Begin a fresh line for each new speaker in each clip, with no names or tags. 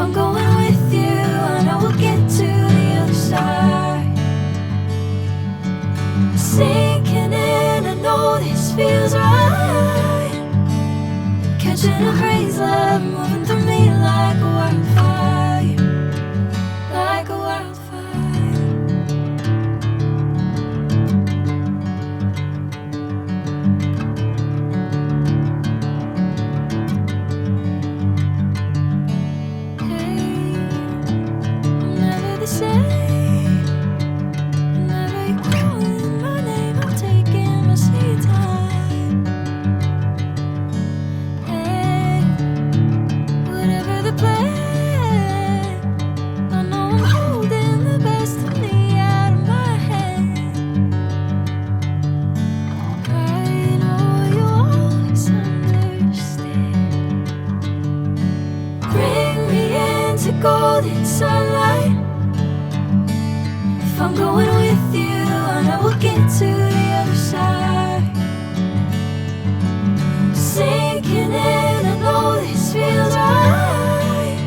I'm going with you, I know we'll get to the other side. Sinking in, I know this feels right. Catching a haze, love moving through me like a wildfire, like a wildfire. Golden sunlight. If I'm going with you, I know we'll get to the other side. Sinking in, I know this feels right.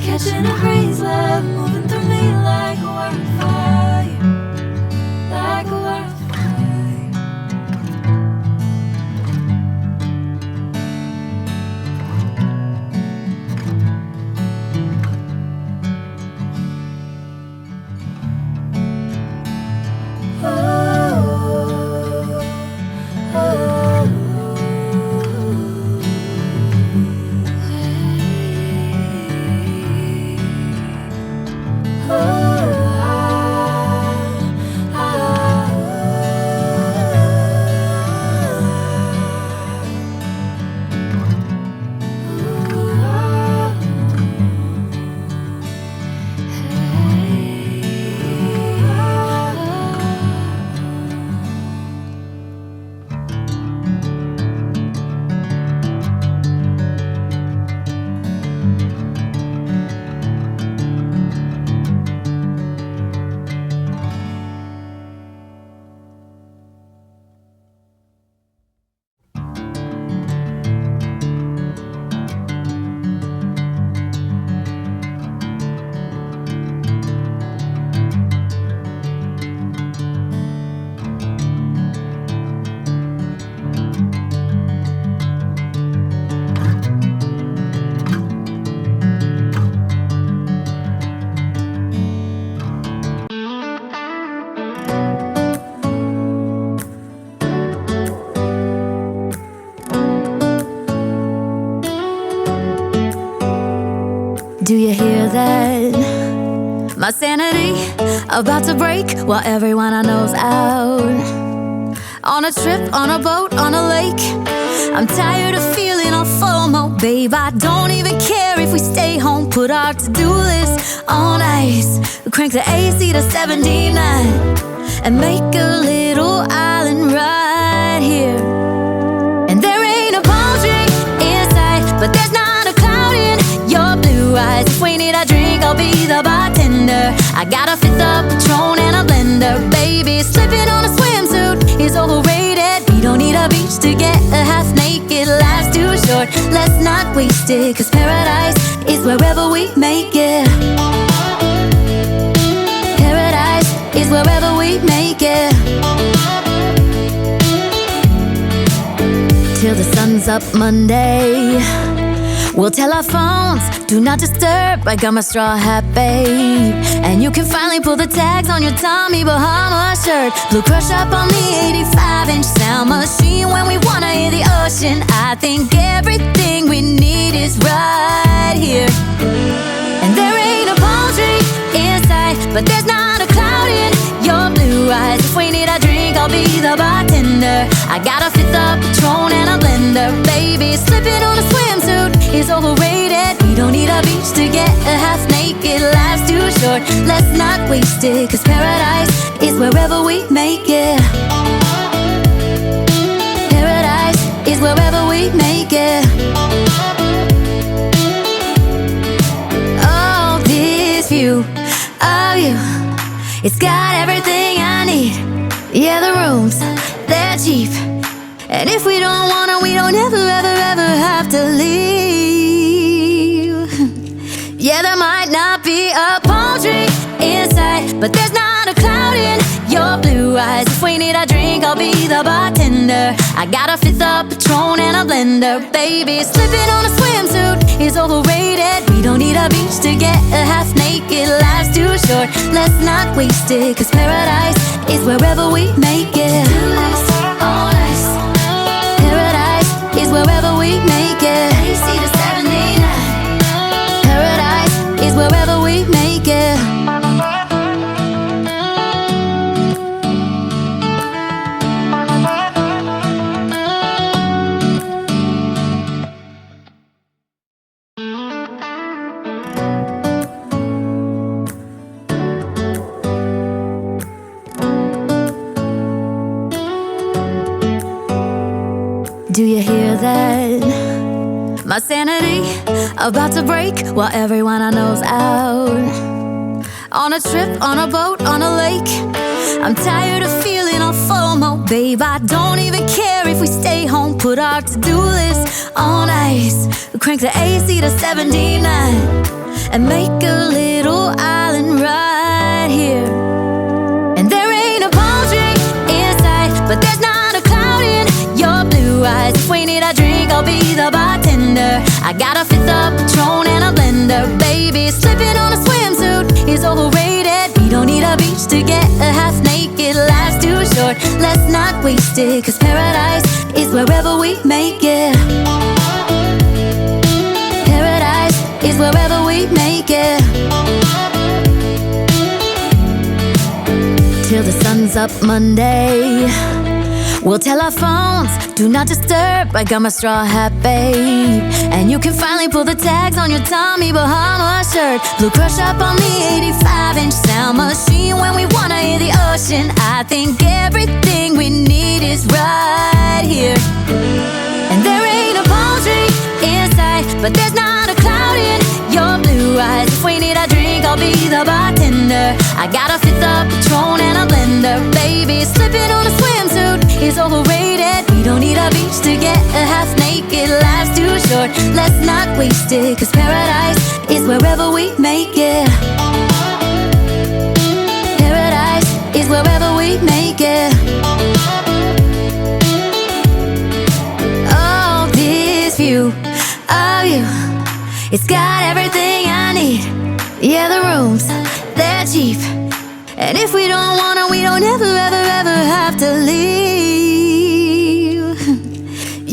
Catching a haze, love moving through me like a wildfire, like a wildfire.
Do you hear that? My sanity about to break while everyone I know's out. On a trip, on a boat, on a lake. I'm tired of feeling all FOMO, babe. I don't even care if we stay home. Put our to-do list on ice. Crank the AC to 79 and make a little island right here. And there ain't a palm tree in sight, but there's not a cloud in your blue eyes. If we need a drink, I'll be the bartender. I got a fifth of Patron and a blender. Baby, slipping on a swimsuit is overrated. We don't need a beach to get a half naked. Life's too short, let's not waste it. Cause paradise is wherever we make it. Paradise is wherever we make it. Till the sun's up Monday, we'll tell our phones, do not disturb. I got my straw hat, babe. And you can finally pull the tags on your Tommy Bahama shirt. Blue crush up on the 85-inch sound machine. When we wanna hear the ocean, I think everything we need is right here. And there ain't a palm tree in sight, but there's not a cloud in your blue eyes. If we need a drink, I'll be the bartender. I got a fifth of Patron and a blender. Baby, slipping on a swimsuit is overrated. We don't need a beach to get a half naked. Life's too short, let's not waste it. Cause paradise is wherever we make it. Paradise is wherever we make it. Oh, this view of you, it's got everything I need. Yeah, the rooms, they're cheap. And if we don't wanna, we don't ever, ever, ever have to leave. a palm tree inside, but there's not a cloud in your blue eyes. If we need a drink, I'll be the bartender. I got a fifth of Patron and a blender. Baby, slipping on a swimsuit is overrated. We don't need a beach to get a half naked. Life's too short, let's not waste it, 'cause paradise is wherever we make it. All nice. Paradise is wherever we make it. AC to 79. Paradise is wherever we make it. Do you hear that? My sanity about to break while everyone I know's out. On a trip, on a boat, on a lake. I'm tired of feeling all FOMO, babe. I don't even care if we stay home. Put our to-do list on ice. Crank the AC to 79 and make a little island right here. And there ain't a palm tree inside, but there's not a cloud in your blue eyes. If we need a drink, I'll be the bartender. I got a fifth of Patron and a blender. Baby, slipping on a swimsuit is overrated. We don't need a beach to get a half naked. Life's too short, let's not waste it, 'cause paradise is wherever we make it. Paradise is wherever we make it. Till the sun's up Monday, we'll tell our phones, do not disturb. I got my straw hat, babe. And you can finally pull the tags on your Tommy Bahama shirt. Blue crush up on the 85-inch sound machine when we wanna hear the ocean. I think everything we need is right here. And there ain't a palm tree inside, but there's not a cloud in your blue eyes. If we need a drink, I'll be the bartender. I got a fifth of Patron and a blender. Baby, slipping on a swimsuit is overrated. We don't need a beach to get a half naked. Life's too short, let's not waste it, 'cause paradise is wherever we make it. Paradise is wherever we make it. Oh, this view of you, it's got everything I need. Yeah, the rooms, they're cheap. And if we don't wanna, we don't ever, ever, ever have to leave.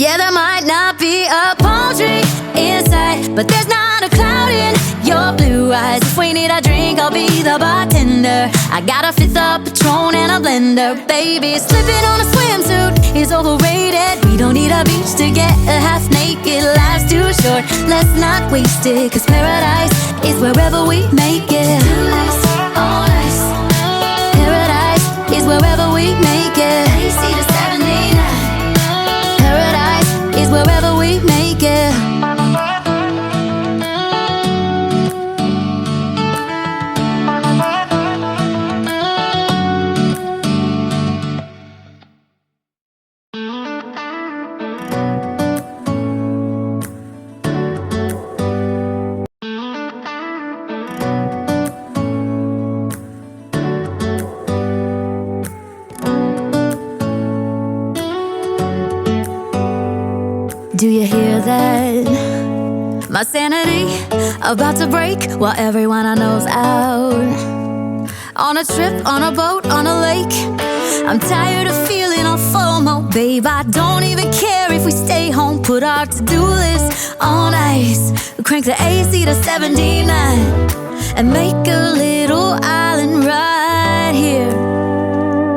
Yeah, there might not be a palm tree inside, but there's not a cloud in your blue eyes. If we need a drink, I'll be the bartender. I got a fifth of Patron and a blender. Baby, slipping on a swimsuit is overrated. We don't need a beach to get a half naked. Life's too short, let's not waste it, 'cause paradise is wherever we make it. All nice. Paradise is wherever we make it. AC to 79. Paradise is wherever we make it. Do you hear that? My sanity about to break while everyone I know's out. On a trip, on a boat, on a lake. I'm tired of feeling all FOMO, babe. I don't even care if we stay home. Put our to-do list on ice. Crank the AC to 79 and make a little island right here.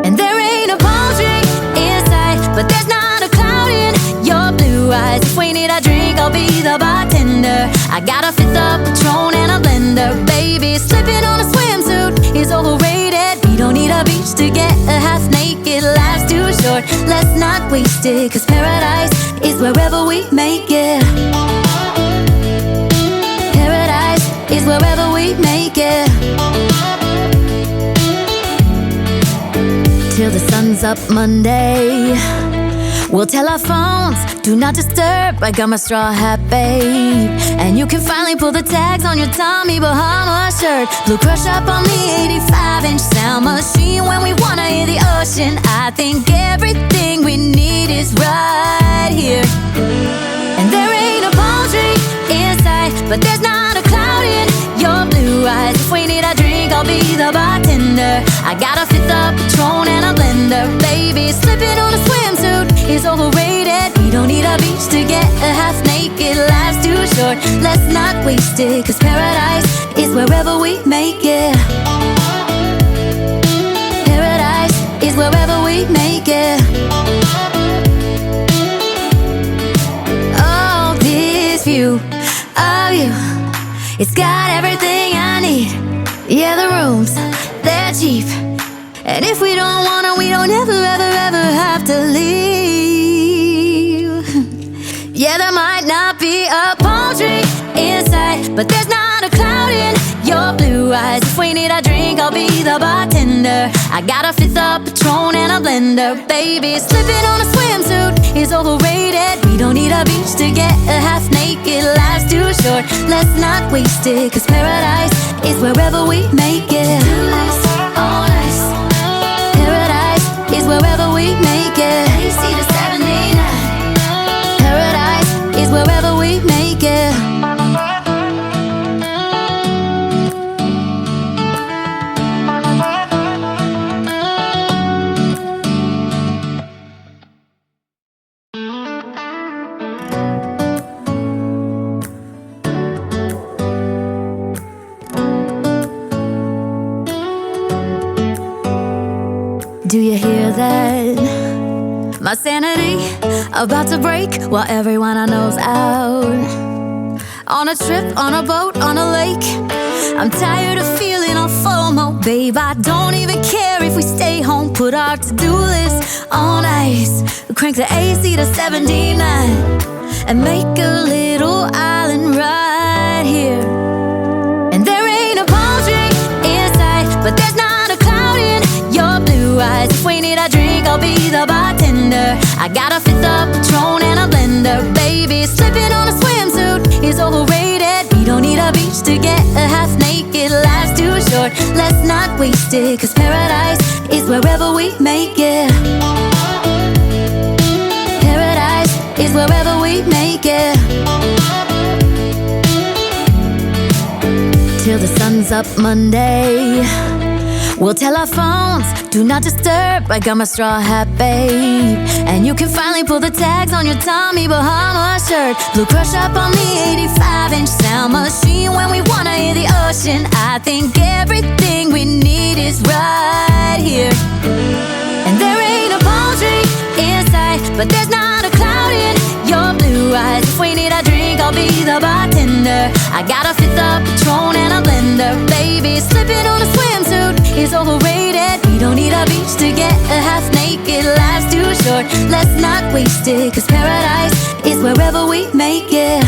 And there ain't a palm tree inside, but there's not a cloud in your blue eyes. If we need a drink, I'll be the bartender. I got a fifth of Patron and a blender. Baby, slipping on a swimsuit is overrated. We don't need a beach to get a half naked. Life's too short, let's not waste it, 'cause paradise is wherever we make it. Paradise is wherever we make it. Till the sun's up Monday, We'll tell our phones, do not disturb. I got my straw hat, babe. And you can finally pull the tags on your Tommy Bahama shirt. Blue crush up on the 85-inch sound machine. When we wanna hear the ocean, I think everything we need is right here. And there ain't a palm tree in sight, but there's not a cloud in your blue eyes. If we need a drink, I'll be the bartender. I got a fifth of Patron and a blender. Baby, slipping on a swimsuit is overrated. We don't need a beach to get a half naked. Life's too short, let's not waste it. Cause paradise is wherever we make it. Paradise is wherever we make it. Oh, this view of you, it's got everything I need. Yeah, the rooms, they're cheap. And if we don't wanna, we don't ever, ever, ever have to leave. Yeah, there might not be a palm tree in sight, but there's not a cloud in your blue eyes. If we need a drink, I'll be the bartender. I got a fifth of Patron and a blender. Baby, slipping on a swimsuit is overrated. We don't need a beach to get a half naked. Life's too short, let's not waste it. Cause paradise is wherever we make it. All nice. Paradise is wherever we make it. AC to 79. Paradise is wherever we make it. Do you hear that? My sanity about to break while everyone I know's out. On a trip, on a boat, on a lake. I'm tired of feeling all FOMO, babe. I don't even care if we stay home. Put our to-do list on ice. Crank the AC to 79 and make a little island right here. And there ain't a palm tree in sight, but there's not a cloud in your blue eyes. If we need a drink, I'll be the bartender. I got a fifth of Patron and a blender. Baby, slipping on a swimsuit is overrated. We don't need a beach to get a half naked. Life's too short, let's not waste it. Cause paradise is wherever we make it. Paradise is wherever we make it. Till the sun's up Monday, we'll tell our phones, do not disturb. I got my straw hat, babe. And you can finally pull the tags on your Tommy Bahama shirt. Blue crush up on the 85-inch sound machine. When we wanna hear the ocean, I think everything we need is right here. And there ain't a palm tree in sight, but there's not a cloud in your blue eyes. If we need a drink, I'll be the bartender. I got a fifth of Patron and a blender. Baby, slipping on a swimsuit is overrated. We don't need a beach to get a half naked. Life's too short, let's not waste it. Cause paradise is wherever we make it.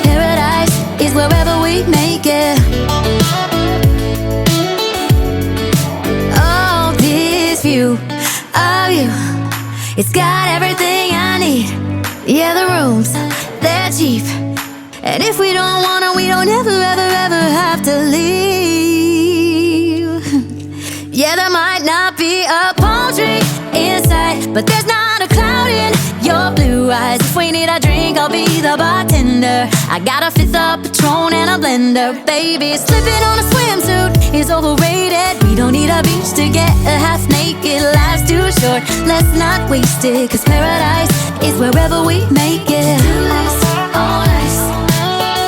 Paradise is wherever we make it. Oh, this view of you, it's got everything I need. Yeah, the rooms, they're cheap. And if we don't wanna, we don't ever, ever, ever have to leave. Yeah, there might not be a palm tree in sight, but there's not a cloud in your blue eyes. If we need a drink, I'll be the bartender. I got a fifth of Patron and a blender. Baby, slipping on a swimsuit is overrated. We don't need a beach to get a half naked. Life's too short, let's not waste it. Cause paradise is wherever we make it. All nice.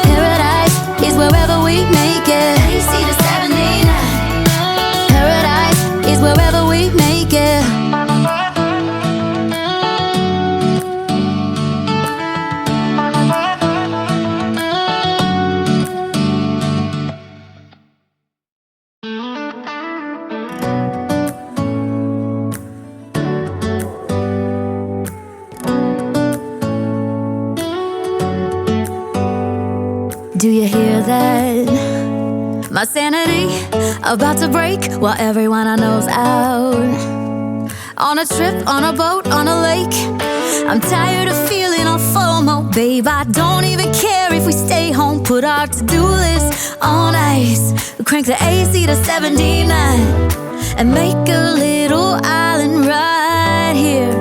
Paradise is wherever we make it. AC to 79. Paradise is wherever we make it. Do you hear that? My sanity about to break while everyone I know's out. On a trip, on a boat, on a lake. I'm tired of feeling all FOMO. Babe, I don't even care if we stay home. Put our to-do list on ice. Crank the AC to 79 and make a little island right here